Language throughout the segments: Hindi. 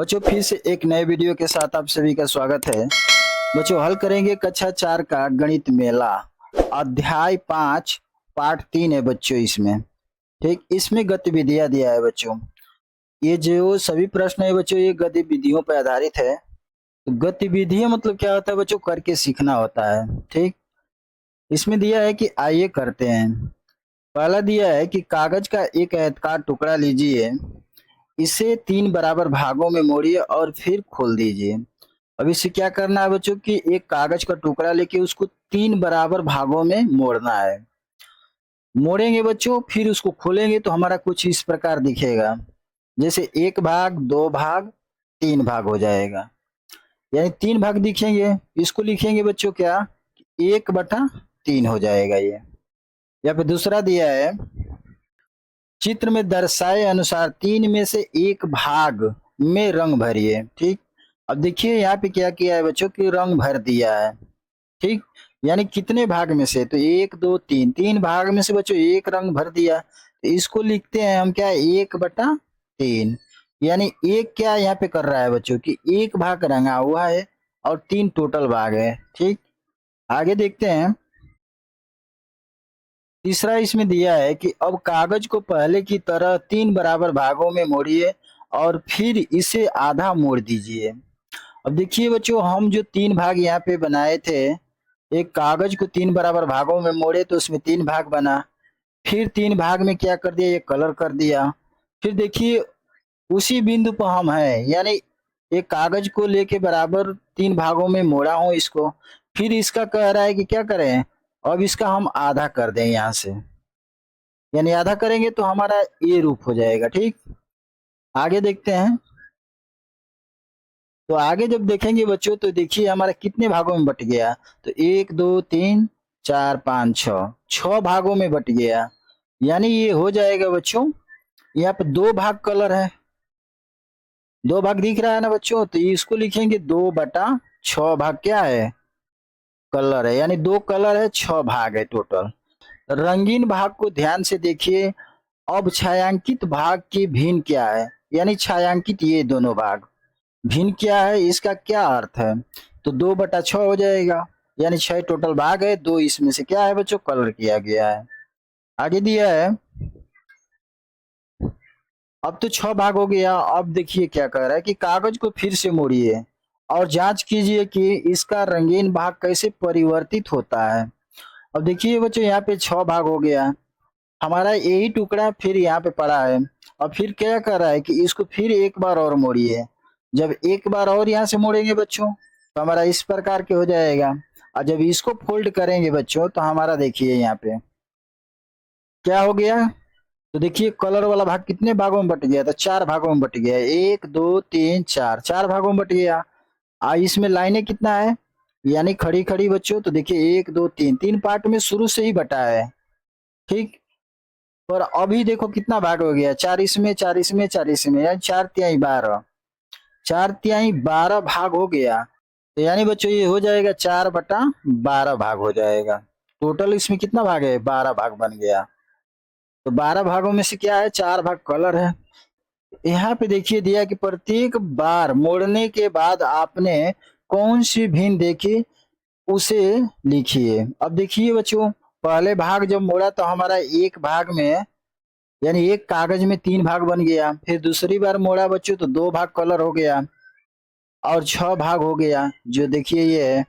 बच्चों फिर से एक नए वीडियो के साथ आप सभी का स्वागत है। बच्चों हल करेंगे कक्षा 4 का गणित मेला अध्याय 5 पाठ 3 है बच्चों इसमें। ठीक, इसमें गतिविधियां दिया है बच्चों। ये जो सभी प्रश्न है बच्चों ये गतिविधियों पर आधारित है। तो गतिविधियां मतलब क्या होता है बच्चों, करके सीखना होता है। ठीक, इसमें दिया है कि आइए करते हैं। पहला दिया है कि कागज का एक आयताकार टुकड़ा लीजिए, इसे 3 बराबर भागों में मोड़िए और फिर खोल दीजिए। अब इसे क्या करना है बच्चों कि एक कागज का टुकड़ा लेके उसको 3 बराबर भागों में मोड़ना है। मोड़ेंगे बच्चों, फिर उसको खोलेंगे तो हमारा कुछ इस प्रकार दिखेगा, जैसे 1 भाग, 2 भाग, 3 भाग हो जाएगा। यानी 3 भाग दिखेंगे। इसको लिखेंगे बच्चों क्या, 1/3 हो जाएगा ये। यहाँ पे दूसरा दिया है, चित्र में दर्शाए अनुसार 3 में से 1 भाग में रंग भरिए। ठीक, अब देखिए यहाँ पे क्या किया है बच्चों कि रंग भर दिया है। ठीक, यानी कितने भाग में से, तो 1 2 3, 3 भाग में से बच्चों एक रंग भर दिया। तो इसको लिखते हैं हम क्या, 1/3। यानी एक क्या यहाँ पे कर रहा है बच्चों कि एक भाग रंगा हुआ है और 3 टोटल भाग है। ठीक, आगे देखते हैं। तीसरा इसमें दिया है कि अब कागज को पहले की तरह 3 बराबर भागों में मोड़िए और फिर इसे आधा मोड़ दीजिए। अब देखिए बच्चों, हम जो 3 भाग यहाँ पे बनाए थे, एक कागज को 3 बराबर भागों में मोड़े तो उसमें 3 भाग बना। फिर 3 भाग में क्या कर दिया, ये कलर कर दिया। फिर देखिए उसी बिंदु पर हम हैं, यानी एक कागज को लेके बराबर 3 भागों में मोड़ा हूं इसको। फिर इसका कह रहा है कि क्या करें, अब इसका हम आधा कर दें यहाँ से। यानी आधा करेंगे तो हमारा ये रूप हो जाएगा। ठीक, आगे देखते हैं। तो आगे जब देखेंगे बच्चों तो देखिए हमारा कितने भागों में बट गया, तो 1 2 3 4 5 6, 6 भागों में बट गया। यानी ये हो जाएगा बच्चों, यहाँ पे 2 भाग कलर है, 2 भाग दिख रहा है ना बच्चों, तो इसको लिखेंगे 2/6 भाग क्या है, कलर है। यानी 2 कलर है, 6 भाग है टोटल। रंगीन भाग को ध्यान से देखिए। अब छायांकित भाग की भिन्न क्या है, यानी छायांकित ये दोनों भाग, भिन्न क्या है, इसका क्या अर्थ है, तो 2/6 हो जाएगा। यानी 6 टोटल भाग है, 2 इसमें से क्या है बच्चों, कलर किया गया है। आगे दिया है, अब तो 6 भाग हो गया। अब देखिए क्या कह रहा है कि कागज को फिर से मोड़िए और जांच कीजिए कि इसका रंगीन भाग कैसे परिवर्तित होता है। अब देखिए बच्चों, यहाँ पे 6 भाग हो गया, हमारा यही टुकड़ा फिर यहाँ पे पड़ा है। और फिर क्या कर रहा है कि इसको फिर एक बार और मोड़िए। जब एक बार और यहाँ से मोड़ेंगे बच्चों तो हमारा इस प्रकार के हो जाएगा। और जब इसको फोल्ड करेंगे बच्चों तो हमारा देखिए यहाँ पे क्या हो गया, तो देखिए कलर वाला भाग कितने भागों में बट गया था, 4 भागों में बट गया। 1 2 3 4, 4 भागों में बट गया। इसमें लाइनें कितना है, यानी खड़ी खड़ी बच्चों, तो देखिए 1 2 3, 3 पार्ट में शुरू से ही बटा है। ठीक, और अभी देखो कितना भाग हो गया, 4 इसमें, 4 इसमें, 4 इसमें, यानी 4 तिहाई 12, 4 तिहाई 12 भाग हो गया। तो यानी बच्चों ये हो जाएगा 4/12 भाग हो जाएगा। टोटल इसमें कितना भाग है, 12 भाग बन गया। तो 12 भागों में से क्या है, 4 भाग कलर है। यहाँ पे देखिए दिया कि प्रत्येक बार मोड़ने के बाद आपने कौन सी भिन्न देखी उसे लिखिए। अब देखिए बच्चों, पहले भाग जब मोड़ा तो हमारा एक भाग में, यानी एक कागज में 3 भाग बन गया। फिर दूसरी बार मोड़ा बच्चों तो 2 भाग कलर हो गया और 6 भाग हो गया, जो देखिए ये है।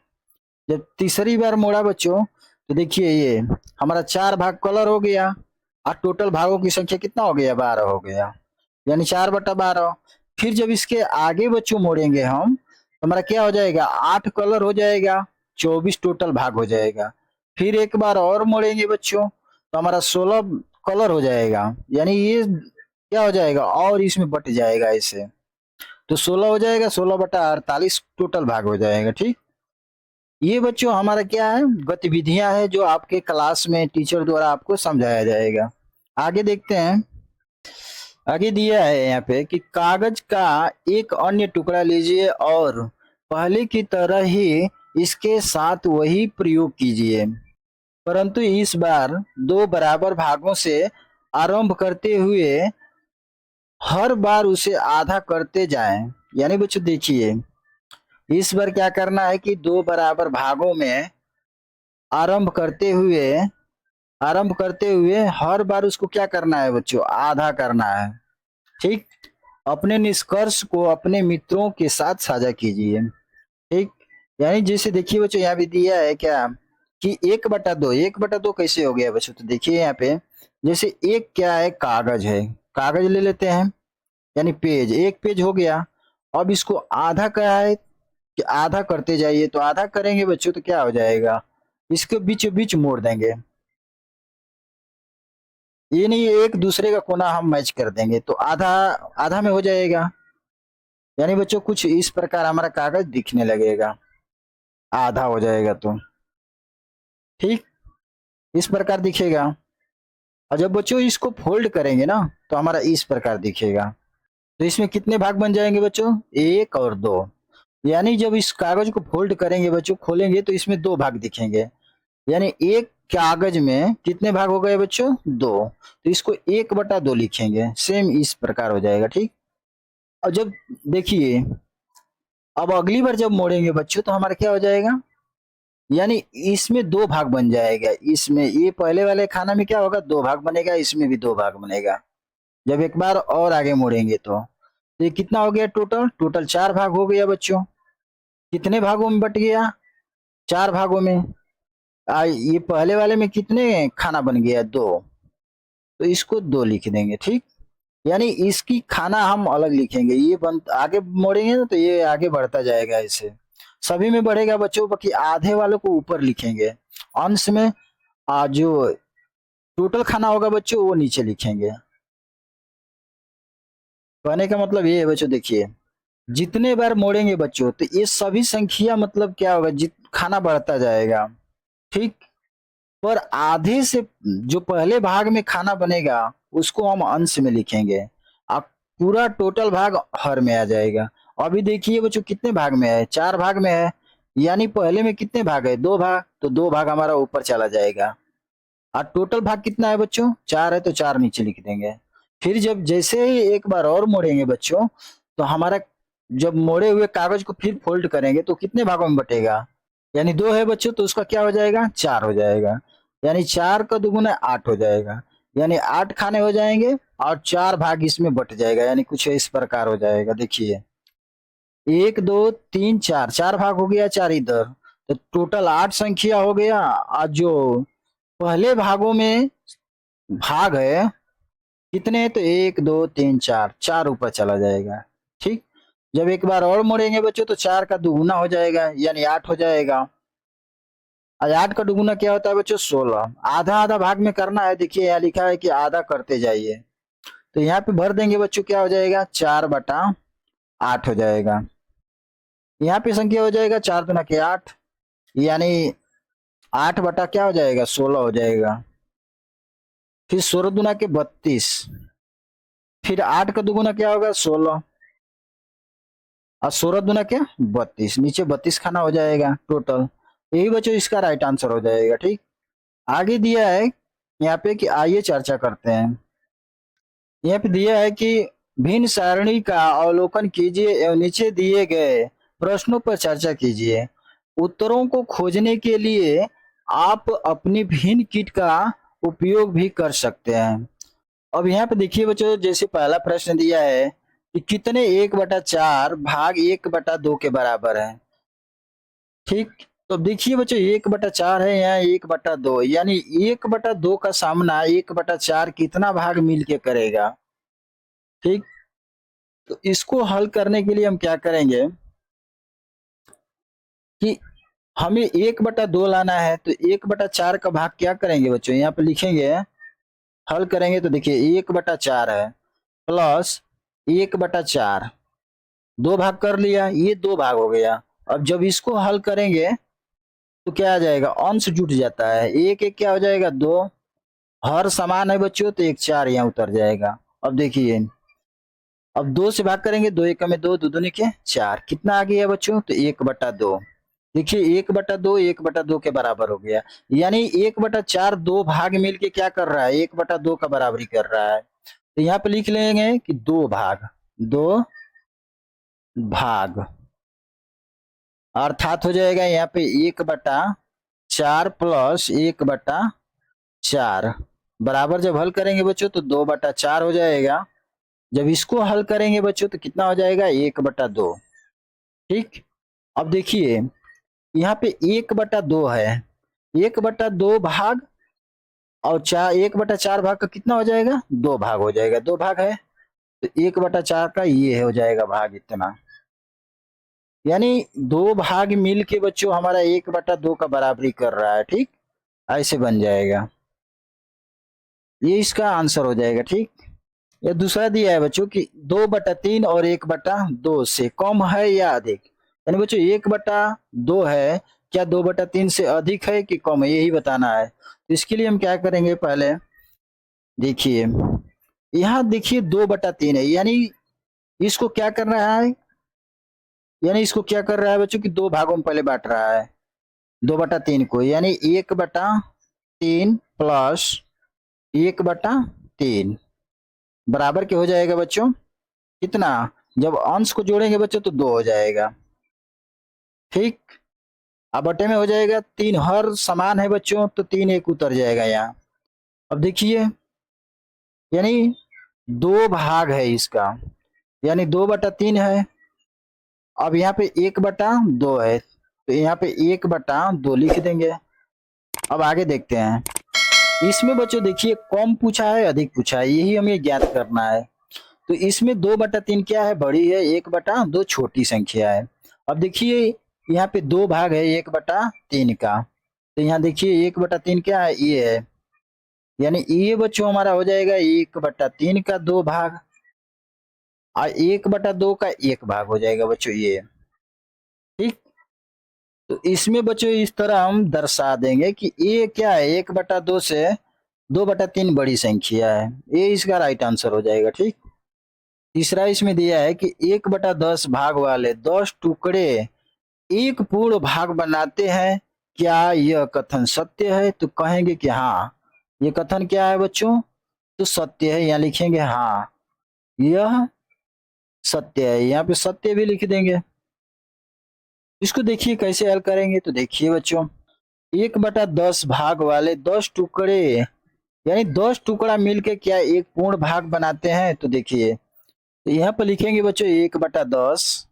जब तीसरी बार मोड़ा बच्चों तो देखिए ये हमारा 4 भाग कलर हो गया और टोटल भागों की संख्या कितना हो गया, 12 हो गया। यानी 4/12। फिर जब इसके आगे बच्चों मोड़ेंगे हम तो हमारा क्या हो जाएगा, 8 कलर हो जाएगा, 24 टोटल भाग हो जाएगा। फिर एक बार और मोड़ेंगे बच्चों तो हमारा 16 कलर हो जाएगा। यानी ये क्या हो जाएगा, और इसमें बट जाएगा ऐसे, तो 16 हो जाएगा, 16/48 टोटल भाग हो जाएगा। ठीक, ये बच्चों हमारा क्या है, गतिविधियां है जो आपके क्लास में टीचर द्वारा आपको समझाया जाएगा। आगे देखते हैं। आगे दिया है यहाँ पे कि कागज का एक अन्य टुकड़ा लीजिए और पहले की तरह ही इसके साथ वही प्रयोग कीजिए, परंतु इस बार 2 बराबर भागों से आरंभ करते हुए हर बार उसे आधा करते जाएं। यानी बच्चों देखिए, इस बार क्या करना है कि दो बराबर भागों में आरंभ करते हुए हर बार उसको क्या करना है बच्चों, आधा करना है। ठीक। अपने निष्कर्ष को अपने मित्रों के साथ साझा कीजिए। ठीक। यानी जैसे देखिए बच्चों, यहाँ भी दिया है क्या कि 1/2, 1/2 कैसे हो गया बच्चों, तो देखिए यहाँ पे जैसे एक क्या है, कागज है, कागज ले लेते हैं, यानी पेज, एक पेज हो गया। अब इसको आधा क्या है कि आधा करते जाइए, तो आधा करेंगे बच्चों तो क्या हो जाएगा, इसके बीच बीच मोड़ देंगे। ये नहीं एक दूसरे का कोना हम मैच कर देंगे तो आधा आधा में हो जाएगा। यानी बच्चों कुछ इस प्रकार हमारा कागज दिखने लगेगा, आधा हो जाएगा तो। ठीक। इस प्रकार दिखेगा। और जब बच्चों इसको फोल्ड करेंगे ना, तो हमारा इस प्रकार दिखेगा। तो इसमें कितने भाग बन जाएंगे बच्चों, 1 और 2। यानी जब इस कागज को फोल्ड करेंगे बच्चों, खोलेंगे तो इसमें 2 भाग दिखेंगे। यानी एक कागज में कितने भाग हो गए बच्चों, 2। तो इसको 1/2 लिखेंगे, सेम इस प्रकार हो जाएगा। ठीक। और जब देखिए, अब अगली बार जब मोड़ेंगे बच्चों तो हमारा क्या हो जाएगा, यानी इसमें 2 भाग बन जाएगा। इसमें ये पहले वाले खाना में क्या होगा, 2 भाग बनेगा, इसमें भी 2 भाग बनेगा। जब एक बार और आगे मोड़ेंगे तो ये कितना हो गया, टोटल टोटल 4 भाग हो गया बच्चों। कितने भागों में बट गया, 4 भागों में। ये पहले वाले में कितने खाना बन गया, 2। तो इसको 2 लिख देंगे। ठीक। यानी इसकी खाना हम अलग लिखेंगे, ये बन आगे मोड़ेंगे ना तो ये आगे बढ़ता जाएगा, ऐसे सभी में बढ़ेगा बच्चों। बाकी आधे वालों को ऊपर लिखेंगे, अंश में जो टोटल खाना होगा बच्चों वो नीचे लिखेंगे। कहने का मतलब ये है बच्चों, देखिए जितने बार मोड़ेंगे बच्चों तो ये सभी संख्या मतलब क्या होगा, जित खाना बढ़ता जाएगा। ठीक। पर आधे से जो पहले भाग में खाना बनेगा उसको हम अंश में लिखेंगे, अब पूरा टोटल भाग हर में आ जाएगा। अभी देखिए बच्चों कितने भाग में है, 4 भाग में है। यानी पहले में कितने भाग है, 2 भाग, तो 2 भाग हमारा ऊपर चला जाएगा। और टोटल भाग कितना है बच्चों, 4 है, तो 4 नीचे लिख देंगे। फिर जब जैसे ही एक बार और मोड़ेंगे बच्चों, तो हमारा जब मोड़े हुए कागज को फिर फोल्ड करेंगे तो कितने भागों में बटेगा, यानी 2 है बच्चों तो उसका क्या हो जाएगा, 4 हो जाएगा। यानी 4 का दुगुना 8 हो जाएगा। यानी 8 खाने हो जाएंगे और 4 भाग इसमें बट जाएगा, यानी कुछ इस प्रकार हो जाएगा। देखिए 1 2 3 4, 4 भाग हो गया, 4 इधर, तो टोटल 8 संख्या हो गया। और जो पहले भागों में भाग है कितने, तो 1 2 3 4, 4 ऊपर चला जाएगा। ठीक। जब एक बार और मोड़ेंगे बच्चों तो 4 का दुगुना हो जाएगा, यानी 8 हो जाएगा। और 8 का दुगुना क्या होता है बच्चों, 16। आधा आधा भाग में करना है, देखिए यहाँ लिखा है कि आधा करते जाइए। तो यहाँ पे भर देंगे बच्चों, क्या हो जाएगा, 4/8 हो जाएगा। यहाँ पे संख्या हो जाएगा 4 दुना के 8, यानी 8 बटा क्या हो जाएगा, 16 हो जाएगा। फिर 16 दुना के 32, फिर 8 का दुगुना क्या होगा, 16, और 16 दुना के 32, नीचे 32 खाना हो जाएगा टोटल। यही बच्चों इसका राइट आंसर हो जाएगा। ठीक। आगे दिया है यहाँ पे कि आइए चर्चा करते हैं। यहाँ पे दिया है कि भिन्न सारणी का अवलोकन कीजिए एवं नीचे दिए गए प्रश्नों पर चर्चा कीजिए। उत्तरों को खोजने के लिए आप अपनी भिन्न किट का उपयोग भी कर सकते हैं। अब यहाँ पे देखिए बच्चों, जैसे पहला प्रश्न दिया है कि कितने 1/4 भाग 1/2 के बराबर है। ठीक। तो देखिए बच्चों 1/4 है, यहाँ 1/2, यानी 1/2 का सामना 1/4 कितना भाग मिल के करेगा। ठीक। तो इसको हल करने के लिए हम क्या करेंगे कि हमें 1/2 लाना है, तो 1/4 का भाग क्या करेंगे बच्चों, यहाँ पे लिखेंगे, हल करेंगे तो देखिए 1/4 है प्लस 1/4, 2 भाग कर लिया, ये 2 भाग हो गया। अब जब इसको हल करेंगे तो क्या आ जाएगा, अंश जुट जाता है, एक एक क्या हो जाएगा, 2। हर समान है बच्चों तो एक 4 यहाँ उतर जाएगा। अब देखिए, अब 2 से भाग करेंगे, 2 एक में 2, 2 दूनी के 4, कितना आ गया बच्चों, तो 1/2। देखिए 1/2 1/2 के बराबर हो गया। यानी 1/4 2 भाग मिलके क्या कर रहा है, 1/2 का बराबरी कर रहा है। तो यहाँ पे लिख लेंगे कि 2 भाग अर्थात हो जाएगा यहाँ पे 1/4 प्लस 1/4 बराबर जब हल करेंगे बच्चों तो 2/4 हो जाएगा। जब इसको हल करेंगे बच्चों तो कितना हो जाएगा 1/2। ठीक, अब देखिए यहाँ पे 1/2 है, 1/2 भाग और 1/4 भाग का कितना हो जाएगा 2 भाग हो जाएगा, 2 भाग है तो 1/4 का ये हो जाएगा भाग इतना, यानी 2 भाग मिल के बच्चों हमारा 1/2 का बराबरी कर रहा है। ठीक, ऐसे बन जाएगा, ये इसका आंसर हो जाएगा। ठीक, या दूसरा दिया है बच्चों कि 2/3 और 1/2 से कम है या अधिक, यानी बच्चों 1/2 है, क्या 2/3 से अधिक है कि कम है, यही बताना है। तो इसके लिए हम क्या करेंगे, पहले देखिए यहाँ देखिए 2/3 है, यानी इसको क्या कर रहा है, यानी इसको क्या कर रहा है बच्चों कि 2 भागों में पहले बांट रहा है 2/3 को, यानी 1/3 प्लस 1/3 बराबर के हो जाएगा बच्चों कितना, जब अंश को जोड़ेंगे बच्चों तो 2 हो जाएगा। ठीक, अब बटे में हो जाएगा 3, हर समान है बच्चों तो 3 एक उतर जाएगा यहाँ। अब देखिए यानी 2 भाग है इसका, यानी 2/3 है, अब यहाँ पे 1/2 है तो यहाँ पे 1/2 लिख देंगे। अब आगे देखते हैं, इसमें बच्चों देखिए कम पूछा है अधिक पूछा है, यही हमें ज्ञात करना है। तो इसमें 2/3 क्या है, बड़ी है, 1/2 छोटी संख्या है। अब देखिए यहाँ पे 2 भाग है 1/3 का, तो यहाँ देखिए 1/3 क्या है, ये है, यानी ये बच्चों हमारा हो जाएगा 1/3 का 2 भाग और 1/2 का 1 भाग हो जाएगा बच्चों ये। ठीक, तो इसमें बच्चों इस तरह हम दर्शा देंगे कि ये क्या है, 1/2 से 2/3 बड़ी संख्या है, ये इसका राइट आंसर हो जाएगा। ठीक, तीसरा इसमें दिया है कि 1/10 भाग वाले 10 टुकड़े एक पूर्ण भाग बनाते हैं, क्या यह कथन सत्य है, तो कहेंगे कि हाँ, ये कथन क्या है बच्चों, तो सत्य है, यहाँ लिखेंगे हाँ यह सत्य है, यहाँ पे सत्य भी लिख देंगे। इसको देखिए कैसे हल करेंगे, तो देखिए बच्चों 1/10 भाग वाले 10 टुकड़े, यानी 10 टुकड़ा मिलके क्या एक पूर्ण भाग बनाते हैं, तो देखिए तो यहाँ पर लिखेंगे बच्चों 1/10,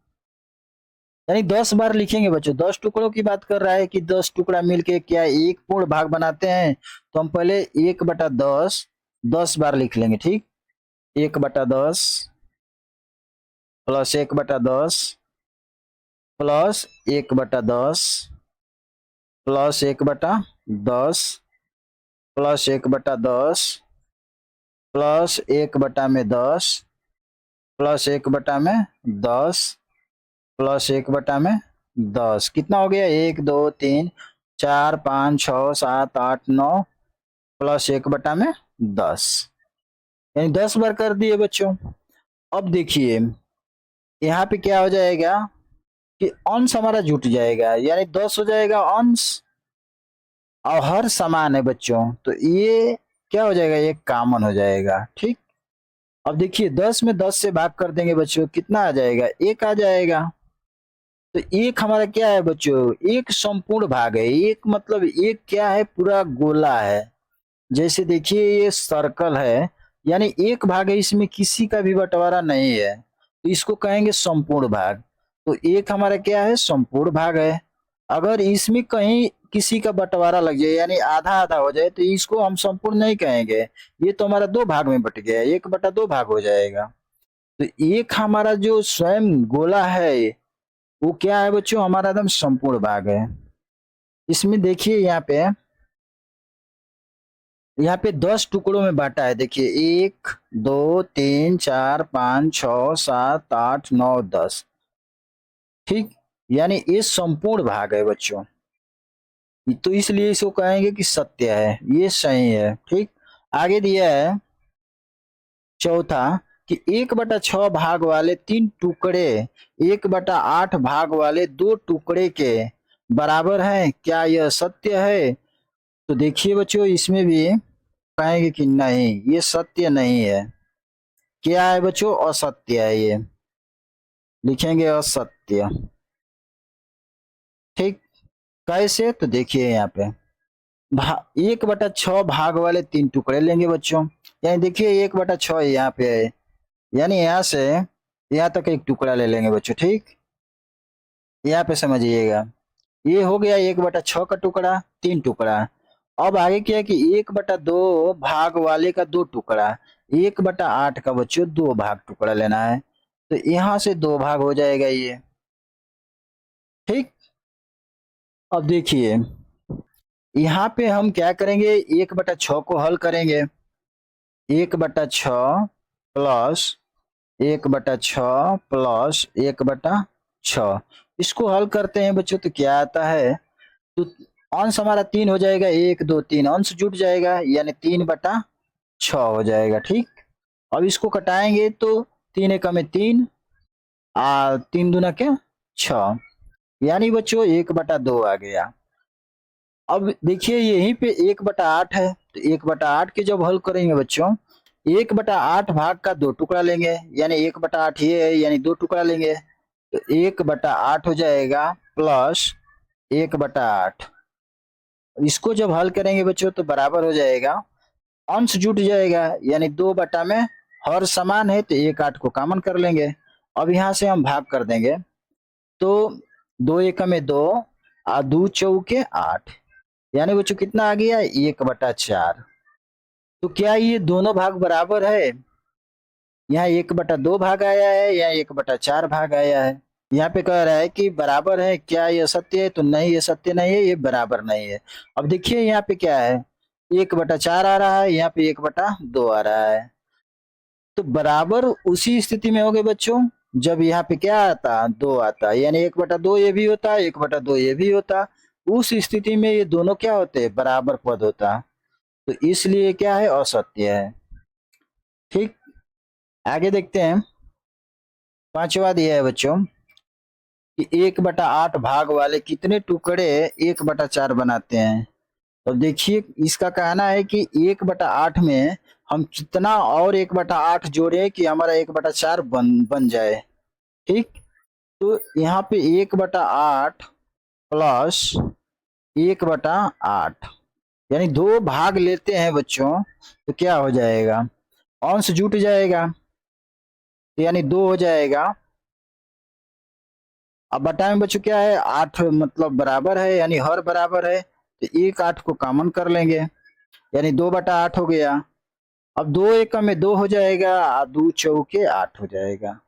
यानी 10 बार लिखेंगे बच्चों, 10 टुकड़ों की बात कर रहा है कि 10 टुकड़ा मिलके क्या एक पूर्ण भाग बनाते हैं, तो हम पहले 1/10 10 बार लिख लेंगे। ठीक, 1/10 plus 1/10 plus 1/10 plus 1/10 plus 1/10 plus 1/10 plus 1/10 plus 1/10 कितना हो गया, 1 2 3 4 5 6 7 8 9 प्लस 1/10, यानी 10 बार कर दिए बच्चों। अब देखिए यहाँ पे क्या हो जाएगा कि अंश हमारा जुट जाएगा, यानी 10 हो जाएगा अंश और हर समान है बच्चों, तो ये क्या हो जाएगा, ये कॉमन हो जाएगा। ठीक, अब देखिए 10 में 10 से भाग कर देंगे बच्चों, कितना आ जाएगा, 1 आ जाएगा। तो एक हमारा क्या है बच्चों, एक संपूर्ण भाग है, एक मतलब एक क्या है, पूरा गोला है, जैसे देखिए ये सर्कल है, यानी एक भाग है, इसमें किसी का भी बंटवारा नहीं है, तो इसको कहेंगे संपूर्ण भाग। तो एक हमारा क्या है, संपूर्ण भाग है। अगर इसमें कहीं किसी का बंटवारा लग जाए, यानी आधा आधा हो जाए, तो इसको हम संपूर्ण नहीं कहेंगे, ये तो हमारा 2 भाग में बट गया, 1/2 भाग हो जाएगा। तो एक हमारा जो स्वयं गोला है वो क्या है बच्चों, हमारा एकदम संपूर्ण भाग है। इसमें देखिए यहाँ पे 10 टुकड़ों में बांटा है, देखिए 1 2 3 4 5 6 7 8 9 10। ठीक, यानी ये संपूर्ण भाग है बच्चों, तो इसलिए इसको कहेंगे कि सत्य है, ये सही है। ठीक, आगे दिया है चौथा कि 1/6 भाग वाले 3 टुकड़े 1/8 भाग वाले 2 टुकड़े के बराबर हैं, क्या यह सत्य है, तो देखिए बच्चों इसमें भी कहेंगे कि नहीं, ये सत्य नहीं है। क्या है बच्चों, असत्य है ये, लिखेंगे असत्य। ठीक, कैसे, तो देखिए यहाँ पे 1/6 भाग वाले 3 टुकड़े लेंगे बच्चों। यानी देखिए 1/6 यहाँ पे है, यानी यहाँ से यहाँ तक एक टुकड़ा ले लेंगे बच्चों। ठीक, यहाँ पे समझिएगा, ये हो गया 1/6 का टुकड़ा, 3 टुकड़ा। अब आगे क्या है कि 1/2 भाग वाले का 2 टुकड़ा, 1/8 का बच्चों 2 भाग टुकड़ा लेना है, तो यहाँ से 2 भाग हो जाएगा ये। ठीक, अब देखिए यहाँ पे हम क्या करेंगे, 1/6 को हल करेंगे, 1/6 प्लस 1/6 प्लस 1/6, इसको हल करते हैं बच्चों तो क्या आता है, तो अंश हमारा 3 हो जाएगा, 1 2 3 अंश जुट जाएगा, यानी 3/6 हो जाएगा। ठीक, अब इसको कटाएंगे तो 3 एकम में 3, 3 दूना क्या 6, यानी बच्चों 1/2 आ गया। अब देखिए यहीं पे 1/8 है, तो 1/8 के जब हल करेंगे बच्चों, 1/8 भाग का 2 टुकड़ा लेंगे, यानी 1/8 ये है, यानी 2 टुकड़ा लेंगे, तो 1/8 हो जाएगा प्लस 1/8। इसको जब हल करेंगे बच्चों तो बराबर हो जाएगा, अंश जुट जाएगा, यानी 2 में हर समान है तो 1/8 को कॉमन कर लेंगे। अब यहाँ से हम भाग कर देंगे, तो 2 एकम में 2 और 2 चौके 8, यानी बच्चों कितना आ गया 1/4। तो क्या ये दोनों भाग बराबर है, यहाँ 1/2 भाग आया है या 1/4 भाग आया है। यहाँ पे कह रहा है कि बराबर है, क्या ये सत्य है, तो नहीं ये सत्य नहीं है, ये बराबर नहीं है। अब देखिए यहाँ पे क्या है, 1/4 आ रहा है, यहाँ पे 1/2 आ रहा है, तो बराबर उसी स्थिति में हो गए बच्चों जब यहाँ पे क्या आता 2 आता, यानी 1/2 ये भी होता, 1/2 ये भी होता, उस स्थिति में ये दोनों क्या होते, बराबर पद होता, तो इसलिए क्या है, असत्य है। ठीक, आगे देखते हैं, पांचवा दिया है बच्चों कि 1/8 भाग वाले कितने टुकड़े 1/4 बनाते हैं। तो देखिए इसका कहना है कि 1/8 में हम कितना और 1/8 जोड़े कि हमारा 1/4 बन जाए। ठीक, तो यहाँ पे 1/8 प्लस 1/8, यानी 2 भाग लेते हैं बच्चों तो क्या हो जाएगा, अंश जुट जाएगा, तो यानी 2 हो जाएगा। अब बटा में बच्चों क्या है, 8 मतलब बराबर है, यानी हर बराबर है, तो 1/8 को कॉमन कर लेंगे, यानी 2/8 हो गया। अब 2 एकम में 2 हो जाएगा और 2 चौके 8 हो जाएगा,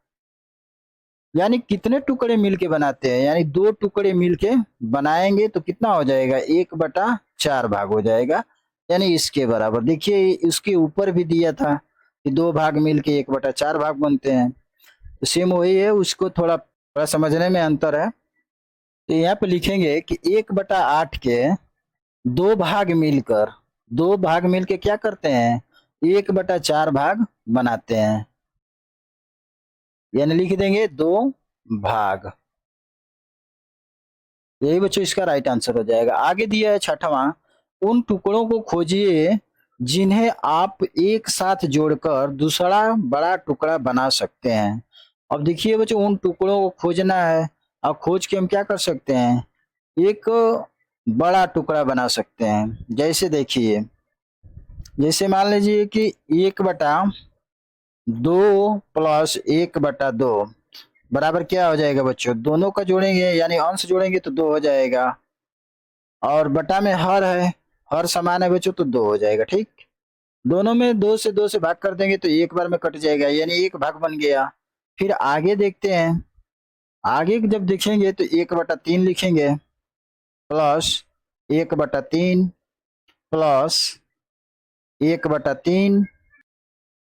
यानी कितने टुकड़े मिलके बनाते हैं, यानी 2 टुकड़े मिलके बनाएंगे तो कितना हो जाएगा, 1/4 भाग हो जाएगा, यानी इसके बराबर। देखिए उसके ऊपर भी दिया था कि 2 भाग मिलके 1/4 भाग बनते हैं, तो सेम वही है, उसको थोड़ा थोड़ा समझने में अंतर है। तो यहाँ पे लिखेंगे कि 1/8 के 2 भाग मिलकर, 2 भाग मिलके क्या करते हैं, 1/4 भाग बनाते हैं, यानी लिख देंगे 2 भाग। यही बच्चों इसका राइट आंसर हो जाएगा। आगे दिया है छठवां, उन टुकड़ों को खोजिए जिन्हें आप एक साथ जोड़कर दूसरा बड़ा टुकड़ा बना सकते हैं। अब देखिए बच्चों उन टुकड़ों को खोजना है, अब खोज के हम क्या कर सकते हैं, एक बड़ा टुकड़ा बना सकते हैं। जैसे देखिए, जैसे मान लीजिए कि 1/2 प्लस 1/2 बराबर क्या हो जाएगा बच्चों, दोनों का जोड़ेंगे यानी अंश जोड़ेंगे तो 2 हो जाएगा, और बटा में हर है, हर समान है बच्चों तो 2 हो जाएगा। ठीक, दोनों में 2 से भाग कर देंगे तो एक बार में कट जाएगा, यानी एक भाग बन गया। फिर आगे देखते हैं, आगे जब देखेंगे तो 1/3 लिखेंगे प्लस 1/3 प्लस 1/3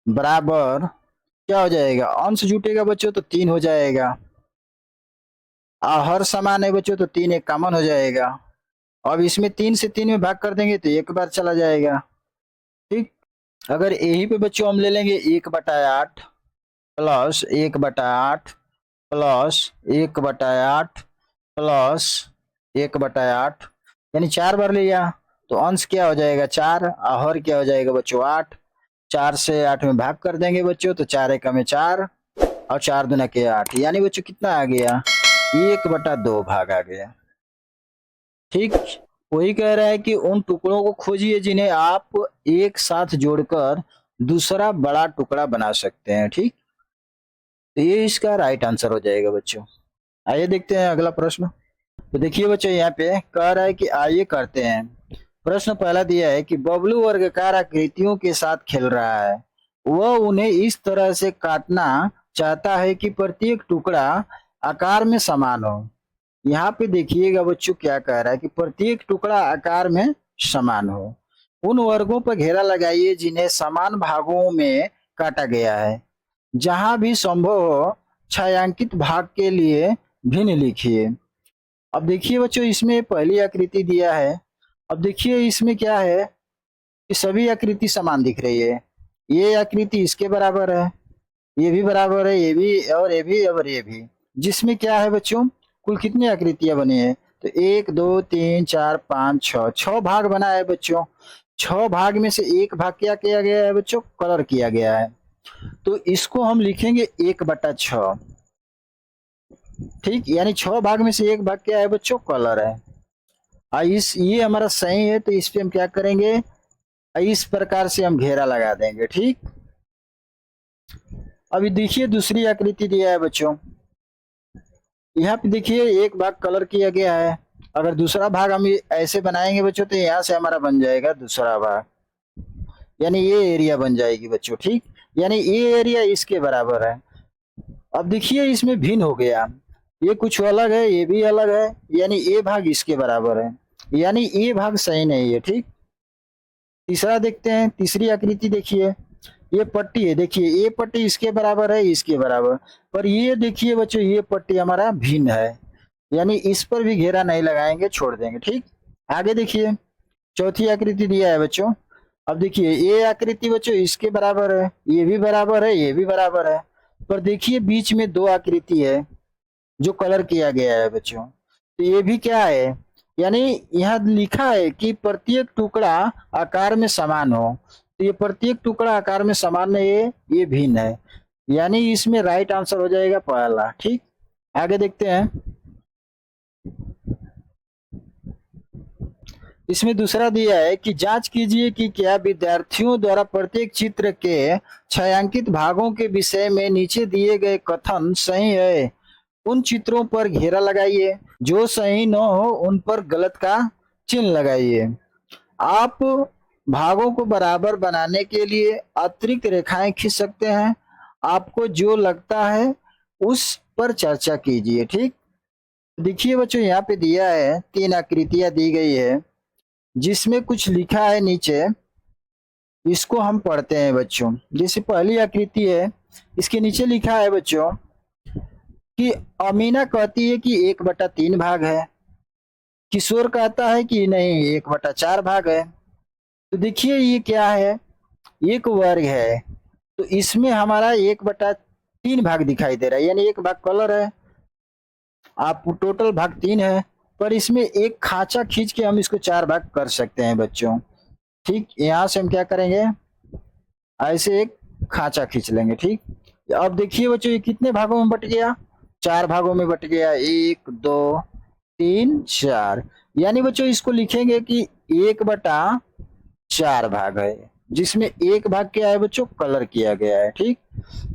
बराबर क्या हो जाएगा, अंश जुटेगा बच्चों तो 3 हो जाएगा, और हर समान है बच्चों तो 3 एक कॉमन हो जाएगा। अब इसमें 3 से 3 में भाग कर देंगे तो एक बार चला जाएगा। ठीक, अगर यही पे बच्चों हम ले लेंगे 1/8 प्लस 1/8 प्लस 1/8 प्लस 1/8, यानी 4 बार लिया तो अंश क्या हो जाएगा 4 और हर क्या हो जाएगा बच्चों 8, 4 से 8 में भाग कर देंगे बच्चों, तो 4 एकम में 4 और 4 दूना के 8, यानी बच्चों कितना आ गया, 1/2 भाग आ गया। ठीक, वही कह रहा है कि उन टुकड़ों को खोजिए जिन्हें आप एक साथ जोड़कर दूसरा बड़ा टुकड़ा बना सकते हैं। ठीक, तो ये इसका राइट आंसर हो जाएगा बच्चों। आइए देखते हैं अगला प्रश्न। तो देखिए बच्चों, यहाँ पे कह रहा है कि आइए करते हैं। प्रश्न पहला दिया है कि बबलू वर्गाकार आकृतियों के साथ खेल रहा है। वह उन्हें इस तरह से काटना चाहता है कि प्रत्येक टुकड़ा आकार में समान हो। यहाँ पे देखिएगा बच्चों क्या कह रहा है कि प्रत्येक टुकड़ा आकार में समान हो। उन वर्गों पर घेरा लगाइए जिन्हें समान भागों में काटा गया है। जहां भी संभव हो छायांकित भाग के लिए भिन्न लिखिए। अब देखिए बच्चों, इसमें पहली आकृति दिया है। अब देखिए इसमें क्या है कि सभी आकृति समान दिख रही है। ये आकृति इसके बराबर है, ये भी बराबर है, ये भी और ये भी और ये भी। जिसमें क्या है बच्चों, कुल कितनी आकृतियां बनी है, तो 1 2 3 4 5 6, 6 भाग बना है बच्चों। 6 भाग में से एक भाग क्या किया गया है बच्चों, कलर किया गया है। तो इसको हम लिखेंगे 1/6। ठीक, यानी 6 भाग में से एक भाग क्या है बच्चों, कलर है। इस ये हमारा सही है, तो इस पे हम क्या करेंगे, इस प्रकार से हम घेरा लगा देंगे। ठीक, अभी देखिए दूसरी आकृति दिया है बच्चों। यहाँ पे देखिए एक भाग कलर किया गया है। अगर दूसरा भाग हम ऐसे बनाएंगे बच्चों, तो यहाँ से हमारा बन जाएगा दूसरा भाग, यानी ये एरिया बन जाएगी बच्चों। ठीक, यानी ये एरिया इसके बराबर है। अब देखिए इसमें भिन्न हो गया, ये कुछ अलग है, ये भी अलग है, यानी ये भाग इसके बराबर है, यानी ये भाग सही नहीं है। ठीक, तीसरा देखते हैं, तीसरी आकृति देखिए। ये पट्टी है, देखिए ये पट्टी इसके बराबर है, इसके बराबर, पर ये देखिए बच्चों ये पट्टी हमारा भिन्न है, यानी इस पर भी घेरा नहीं लगाएंगे, छोड़ देंगे। ठीक, आगे देखिए चौथी आकृति दिया है बच्चों। अब देखिए ये आकृति बच्चों इसके बराबर है, ये भी बराबर है, ये भी बराबर है, पर देखिए बीच में दो आकृति है जो कलर किया गया है बच्चों। तो ये भी क्या है, यानी यहाँ लिखा है कि प्रत्येक टुकड़ा आकार में समान हो, तो ये प्रत्येक टुकड़ा आकार में समान है, ये भिन्न है, यानी इसमें राइट आंसर हो जाएगा पहला। ठीक, आगे देखते हैं। इसमें दूसरा दिया है कि जांच कीजिए कि क्या विद्यार्थियों द्वारा प्रत्येक चित्र के छायांकित भागों के विषय में नीचे दिए गए कथन सही है। उन चित्रों पर घेरा लगाइए, जो सही न हो उन पर गलत का चिन्ह लगाइए। आप भागों को बराबर बनाने के लिए अतिरिक्त रेखाएं खींच सकते हैं। आपको जो लगता है उस पर चर्चा कीजिए। ठीक, देखिए बच्चों यहाँ पे दिया है 3 आकृतियां दी गई है, जिसमें कुछ लिखा है नीचे, इसको हम पढ़ते हैं बच्चों। जैसे पहली आकृति है, इसके नीचे लिखा है बच्चों कि अमीना कहती है कि 1/3 भाग है। किशोर कहता है कि नहीं 1/4 भाग है। तो देखिए ये क्या है, एक वर्ग है, तो इसमें हमारा 1/3 भाग दिखाई दे रहा है, यानी एक भाग कलर है, आप टोटल भाग 3 है, पर इसमें एक खांचा खींच के हम इसको 4 भाग कर सकते हैं बच्चों। ठीक, यहाँ से हम क्या करेंगे, ऐसे एक खांचा खींच लेंगे। ठीक, अब देखिए बच्चों ये कितने भागों में बट गया, 4 भागों में बट गया, 1 2 3 4, यानी बच्चों इसको लिखेंगे कि 1/4 भाग है, जिसमें एक भाग क्या है बच्चों, कलर किया गया है। ठीक,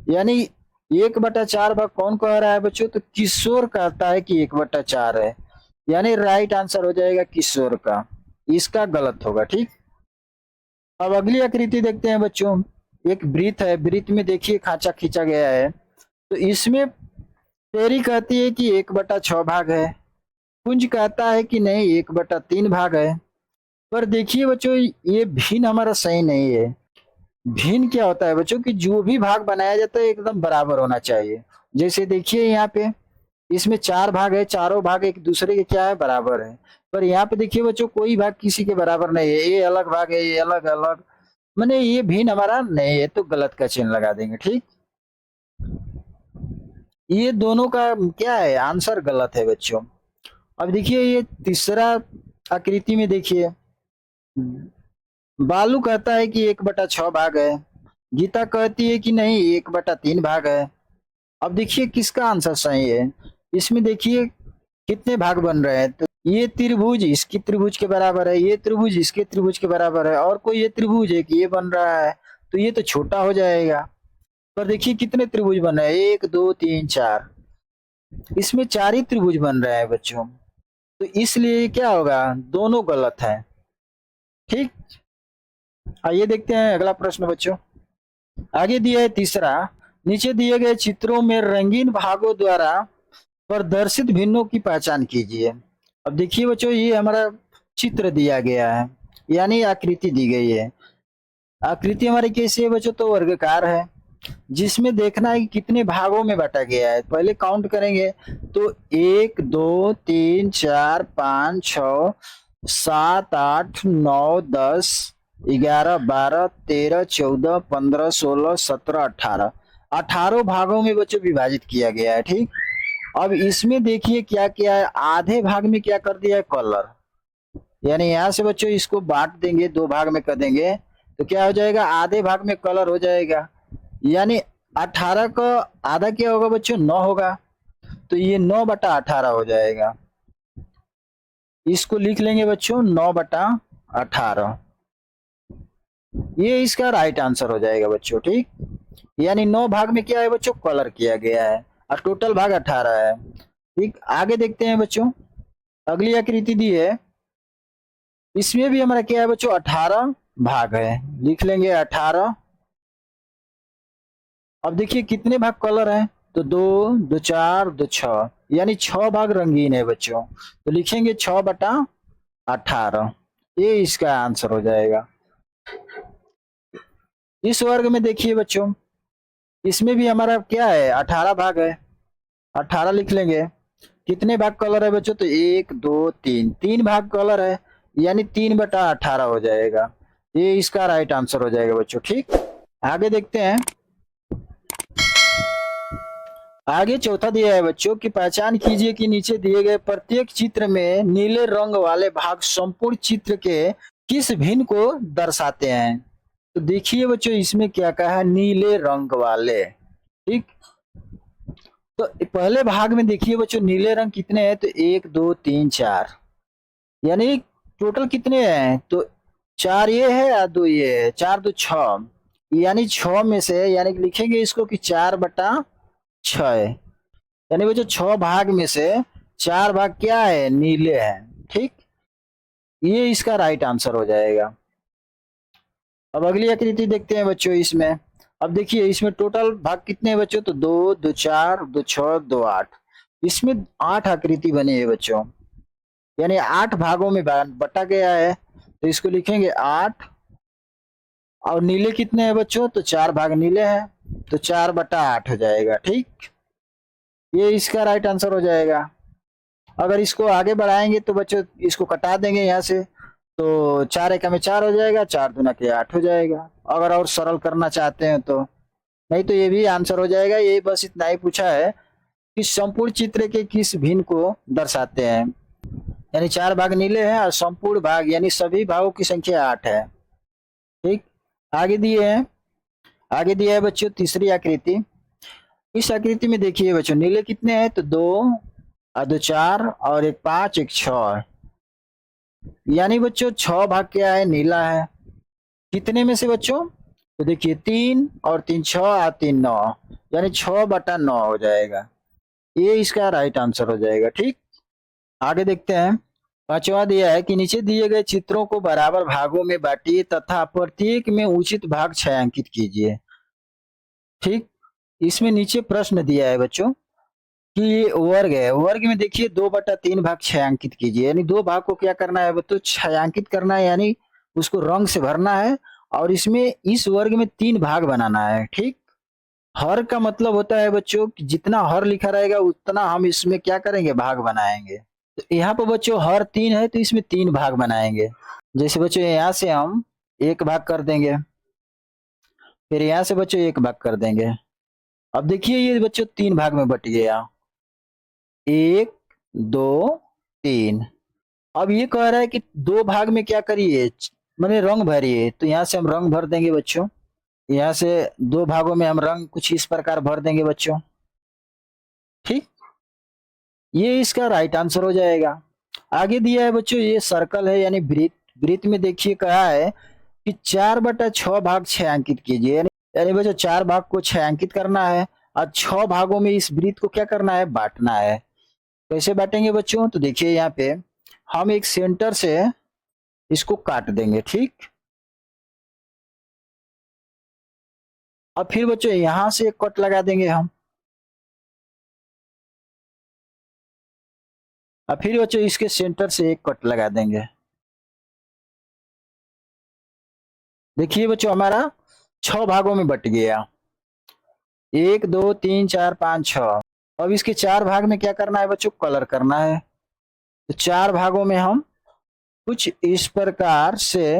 यानी 1/4 भाग कौन कह रहा है बच्चों, तो किशोर कहता है कि 1/4 है, यानी राइट आंसर हो जाएगा किशोर का, इसका गलत होगा। ठीक, अब अगली आकृति देखते हैं बच्चों। एक वृत्त है, वृत्त में देखिए खांचा खींचा गया है, तो इसमें पेरी कहती है कि 1/6 भाग है, कुंज कहता है कि नहीं 1/3 भाग है, पर देखिए बच्चों ये भिन्न हमारा सही नहीं है। भिन्न क्या होता है बच्चों कि जो भी भाग बनाया जाता है एकदम बराबर होना चाहिए। जैसे देखिए यहाँ पे इसमें 4 भाग है, चारों भाग एक दूसरे के क्या है, बराबर है, पर यहाँ पे देखिए बच्चों कोई भाग किसी के बराबर नहीं है, ये अलग भाग है, ये अलग अलग, मैंने ये भिन्न हमारा नहीं है, तो गलत का चिन्ह लगा देंगे। ठीक, ये दोनों का क्या है, आंसर गलत है बच्चों। अब देखिए ये तीसरा आकृति में देखिए, बालू कहता है कि 1/6 भाग है, गीता कहती है कि नहीं 1/3 भाग है। अब देखिए किसका आंसर सही है। इसमें देखिए कितने भाग बन रहे हैं, तो ये त्रिभुज इसकी त्रिभुज के बराबर है, ये त्रिभुज इसके त्रिभुज के बराबर है, और कोई ये त्रिभुज है कि ये बन रहा है, तो ये तो छोटा हो जाएगा। पर देखिए कितने त्रिभुज बन रहे हैं, 1 2 3 4, इसमें 4 ही त्रिभुज बन रहे हैं बच्चों। तो इसलिए क्या होगा, दोनों गलत है। ठीक, आइए देखते हैं अगला प्रश्न बच्चों। आगे दिया है तीसरा, नीचे दिए गए चित्रों में रंगीन भागों द्वारा प्रदर्शित भिन्नों की पहचान कीजिए। अब देखिए बच्चों, ये हमारा चित्र दिया गया है, यानी आकृति दी गई है। आकृति हमारी कैसी है बच्चों, तो वर्गाकार है, जिसमें देखना है कि कितने भागों में बांटा गया है। पहले काउंट करेंगे तो 1 2 3 4 5 6 7 8 9 10 11 12 13 14 15 16 17 18 भागों में बच्चों विभाजित किया गया है। ठीक, अब इसमें देखिए क्या किया है, आधे भाग में क्या कर दिया है, कलर। यानी यहाँ से बच्चों इसको बांट देंगे, 2 भाग में कर देंगे, तो क्या हो जाएगा, आधे भाग में कलर हो जाएगा। यानी 18 का आधा क्या होगा बच्चों, 9 होगा, तो ये 9/18 हो जाएगा। इसको लिख लेंगे बच्चों 9/18, ये इसका राइट आंसर हो जाएगा बच्चों। ठीक, यानी 9 भाग में क्या है बच्चों, कलर किया गया है, और टोटल भाग 18 है। ठीक, आगे देखते हैं बच्चों, अगली आकृति दी है, इसमें भी हमारा क्या है बच्चों, 18 भाग है, लिख लेंगे 18। अब देखिए कितने भाग कलर हैं, तो 2 2 4 2 6, यानी 6 भाग रंगीन है बच्चों, तो लिखेंगे 6/18, ये इसका आंसर हो जाएगा। इस वर्ग में देखिए बच्चों, इसमें भी हमारा क्या है, 18 भाग है, 18 लिख लेंगे। कितने भाग कलर है बच्चों, तो 1 2 3, 3 भाग कलर है, यानी 3/18 हो जाएगा, ये इसका राइट आंसर हो जाएगा बच्चों। ठीक, आगे देखते हैं। आगे चौथा दिया है बच्चों कि पहचान कीजिए कि नीचे दिए गए प्रत्येक चित्र में नीले रंग वाले भाग संपूर्ण चित्र के किस भिन्न को दर्शाते हैं। तो देखिए बच्चों, इसमें क्या कहा है, नीले रंग वाले। ठीक, तो पहले भाग में देखिए बच्चों नीले रंग कितने हैं, तो 1 2 3 4, यानी टोटल कितने हैं, तो 4 ये है और 2 ये है, 4 2 6, यानी 6 में से, यानी लिखेंगे इसको कि 4/6, यानी वो जो 6 भाग में से 4 भाग क्या है, नीले हैं। ठीक, ये इसका राइट आंसर हो जाएगा। अब अगली आकृति देखते हैं बच्चों इसमें। अब देखिए इसमें टोटल भाग कितने हैं बच्चों, तो 2 2 4 2 6 2 8, इसमें 8 आकृति बनी है बच्चों, यानी 8 भागों में बटा गया है, तो इसको लिखेंगे 8। और नीले कितने हैं बच्चों, तो 4 भाग नीले हैं, तो 4/8 हो जाएगा। ठीक, ये इसका राइट आंसर हो जाएगा। अगर इसको आगे बढ़ाएंगे तो बच्चों इसको कटा देंगे यहाँ से, तो 4 एकम में 4 हो जाएगा, 4 दूना के 8 हो जाएगा। अगर और सरल करना चाहते हैं तो, नहीं तो ये भी आंसर हो जाएगा। यही बस इतना ही पूछा है कि संपूर्ण चित्र के किस भिन्न को दर्शाते हैं, यानी 4 भाग नीले हैं और संपूर्ण भाग यानी सभी भागों की संख्या 8 है। ठीक, आगे दिए हैं, आगे दिया है बच्चों तीसरी आकृति। इस आकृति में देखिए बच्चों नीले कितने हैं, तो 2 और 2 4 और 1 5 1 6, यानी बच्चों 6 भाग क्या है, नीला है। कितने में से बच्चों, तो देखिए 3 और 3 6 और 3 9, यानी 6/9 हो जाएगा, ये इसका राइट आंसर हो जाएगा। ठीक, आगे देखते हैं। पांचवा दिया है कि नीचे दिए गए चित्रों को बराबर भागों में बांटिए तथा प्रत्येक में उचित भाग छायांकित कीजिए। ठीक, इसमें नीचे प्रश्न दिया है बच्चों कि ये वर्ग है, वर्ग में देखिए 2/3 भाग छायांकित कीजिए, यानी 2 भाग को क्या करना है बच्चों, छायांकित करना है, यानी उसको रंग से भरना है, और इसमें इस वर्ग में 3 भाग बनाना है। ठीक, हर का मतलब होता है बच्चों कि जितना हर लिखा रहेगा उतना हम इसमें क्या करेंगे, भाग बनाएंगे। तो यहाँ पर बच्चों हर 3 है, तो इसमें 3 भाग बनाएंगे। जैसे बच्चों यहाँ से हम 1 भाग कर देंगे, फिर यहाँ से बच्चों 1 भाग कर देंगे। अब देखिए ये बच्चों 3 भाग में बट गया, 1 2 3। अब ये कह रहा है कि 2 भाग में क्या करिए, मैंने रंग भरिए, तो यहाँ से हम रंग भर देंगे बच्चों। यहाँ से दो भागों में हम रंग कुछ इस प्रकार भर देंगे बच्चों। ठीक, ये इसका राइट आंसर हो जाएगा। आगे दिया है बच्चों, ये सर्कल है यानी वृत्त। वृत्त में देखिए कहा है कि 4/6 भाग छायांकित कीजिए, यानी बच्चों 4 भाग को छायांकित करना है और 6 भागों में इस वृत्त को क्या करना है, बांटना है। कैसे बांटेंगे बच्चों, तो देखिए यहाँ पे हम एक सेंटर से इसको काट देंगे। ठीक, और फिर बच्चों यहां से एक कट लगा देंगे हम, और फिर बच्चों इसके सेंटर से एक कट लगा देंगे। देखिए बच्चों हमारा 6 भागों में बट गया, 1 2 3 4 5 6। अब इसके 4 भाग में क्या करना है बच्चों, कलर करना है। तो 4 भागों में हम कुछ इस प्रकार से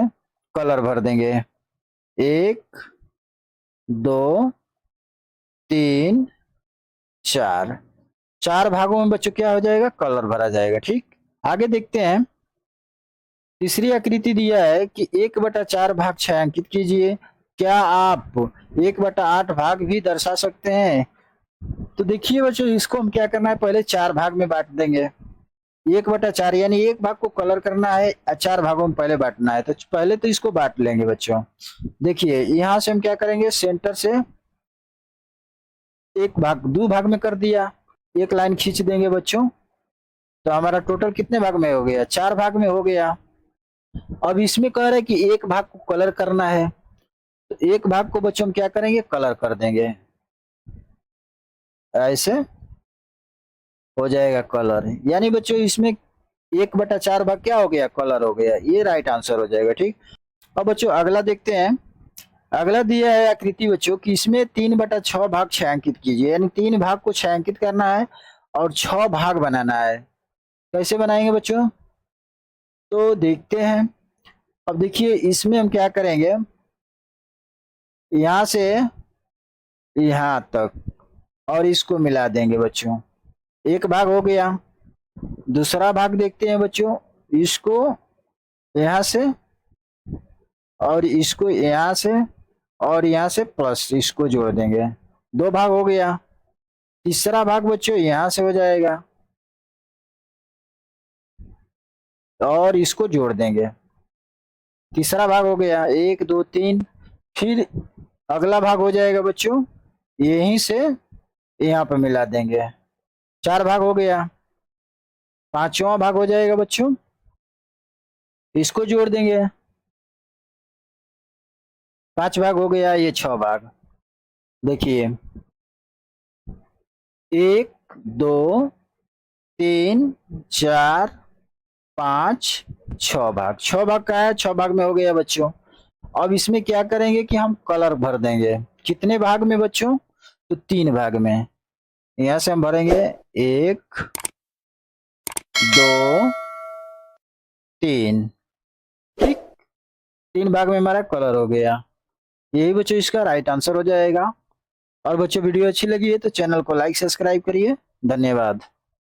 कलर भर देंगे, 1 2 3 4। 4 भागों में बच्चों क्या हो जाएगा, कलर भरा जाएगा। ठीक, आगे देखते हैं। तीसरी आकृति दिया है कि 1/4 भाग छायांकित कीजिए। क्या आप 1/8 भाग भी दर्शा सकते हैं? तो देखिए बच्चों इसको हम क्या करना है, पहले 4 भाग में बांट देंगे। 1/4 यानी एक भाग को कलर करना है, 4 भागों में पहले बांटना है। तो पहले तो इसको बांट लेंगे बच्चों। देखिए यहां से हम क्या करेंगे, सेंटर से एक भाग 2 भाग में कर दिया, एक लाइन खींच देंगे बच्चों। तो हमारा टोटल कितने भाग में हो गया, 4 भाग में हो गया। अब इसमें कह रहे हैं कि एक भाग को कलर करना है, तो एक भाग को बच्चों हम क्या करेंगे, कलर कर देंगे। ऐसे हो जाएगा कलर, यानी बच्चों इसमें 1/4 भाग क्या हो गया, कलर हो गया। ये राइट आंसर हो जाएगा। ठीक, अब बच्चों अगला देखते हैं। अगला दिया है आकृति बच्चों कि इसमें 3/6 भाग छायांकित कीजिए, यानी 3 भाग को छायांकित करना है और 6 भाग बनाना है। कैसे बनाएंगे बच्चों, तो देखते हैं। अब देखिए इसमें हम क्या करेंगे, यहां से यहां तक और इसको मिला देंगे बच्चों, एक भाग हो गया। दूसरा भाग देखते हैं बच्चों, इसको यहां से और इसको यहां से और यहां से प्लस इसको जोड़ देंगे, 2 भाग हो गया। तीसरा भाग बच्चों यहां से हो जाएगा और इसको जोड़ देंगे, तीसरा भाग हो गया, 1 2 3। फिर अगला भाग हो जाएगा बच्चों, यहीं से यहाँ पे मिला देंगे, 4 भाग हो गया। पांचवा भाग हो जाएगा बच्चों, इसको जोड़ देंगे, 5 भाग हो गया, ये 6 भाग। देखिए 1 2 3 4 5 6 भाग, 6 भाग का है, 6 भाग में हो गया बच्चों। अब इसमें क्या करेंगे कि हम कलर भर देंगे। कितने भाग में बच्चों, तो 3 भाग में। यहां से हम भरेंगे 1 2 3। ठीक, 3 भाग में हमारा कलर हो गया। यही बच्चों इसका राइट आंसर हो जाएगा। और बच्चों वीडियो अच्छी लगी है तो चैनल को लाइक सब्सक्राइब करिए। धन्यवाद।